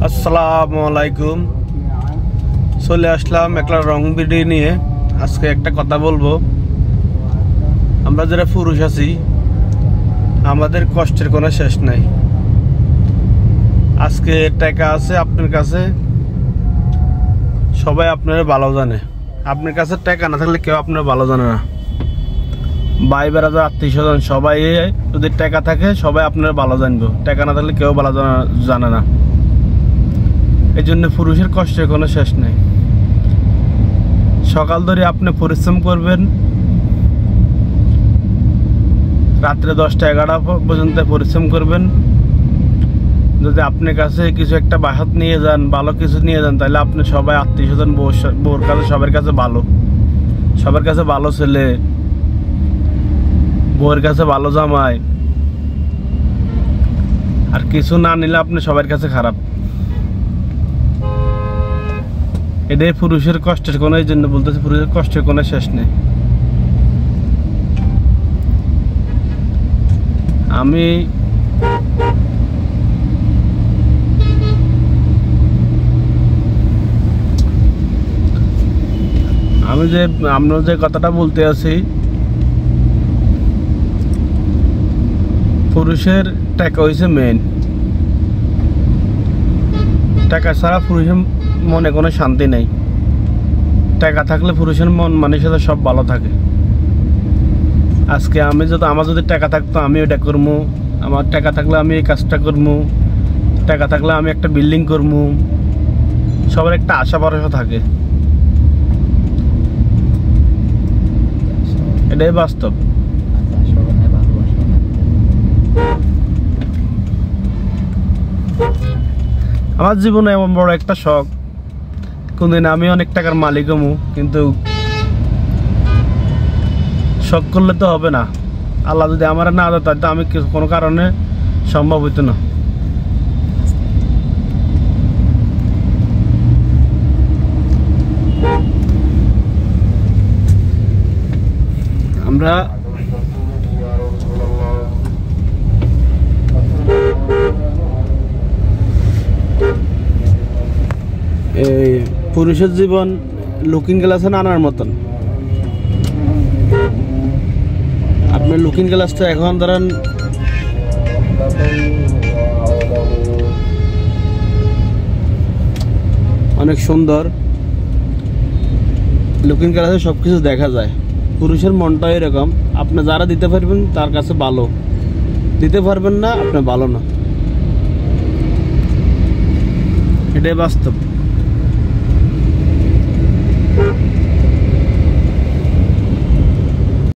আসসালামু আলাইকুম। চলে আসলাম একটা রং ভিডিও নিয়ে। আজকে একটা কথা বলবো, আমরা যারা পুরুষ আছি আমাদের কষ্টের কোনো শেষ নাই। আজকে টাকা আছে আপনার কাছে, সবাই আপনার ভালো জানে। আপনার কাছে টাকা না থাকলে কেউ আপনার ভালো জানে না। ভাই বেড়াদার আত্মীয় স্বজন সবাই যদি টাকা থাকে সবাই আপনার ভালো জানবো, টাকা না থাকলে কেউ ভালো জানে না। এই জন্য পুরুষের কষ্টের কোনো শেষ নেই। সকাল ধরে আপনি পরিশ্রম করবেন, রাত্রে 10টা 11টা পর্যন্ত পরিশ্রম করবেন। যদি আপনার কাছে কিছু একটা বাসাত নিয়ে যান, ভালো কিছু নিয়ে যান, তাহলে আপনি সবাই আত্মীয় স্বজন বউর কাছে সবার কাছে ভালো, সবার কাছে ভালো ছেলে, বউয়ের কাছে ভালো জামাই। আর কিছু না নিলে আপনি সবার কাছে খারাপ। এটাই পুরুষের কষ্টের কোনো, এই জন্য বলতেছি পুরুষের কষ্টের কোনো শেষ নেই। আমি যে আমরা যে কথাটা বলতে আছি, পুরুষের টাকা হয়েছে মেন। টাকা ছাড়া পুরুষের মনে কোনো শান্তি নেই। টাকা থাকলে পুরুষের মন মানুষের সব ভালো থাকে। আজকে আমার যদি টাকা থাকতো আমি ওটা করবো, আমার টাকা থাকলে আমি এই কাজটা করবো, টাকা থাকলে আমি একটা বিল্ডিং করবো। সবার একটা আশা ভরসা থাকে, এটাই বাস্তব। আমার জীবনে এমন বড় একটা শখ, কোনদিন আমি অনেক টাকার মালিক হবো, কিন্তু শখ করলে তো হবে না। আল্লাহ যদি আমার না দেয় তাহলে আমি কোনো কারণে সম্ভব হইতো না। আমরা এই পুরুষের জীবন লুকিং গ্লাসে আনার মতন। আপনি লুকিং গ্লাসটা এখন ধরেন অনেক সুন্দর, লুকিং গ্লাসে সবকিছু দেখা যায়। পুরুষের মনটা এরকম, আপনি যারা দিতে পারবেন তার কাছে ভালো, দিতে পারবেন না আপনি ভালো না, এটাই বাস্তব।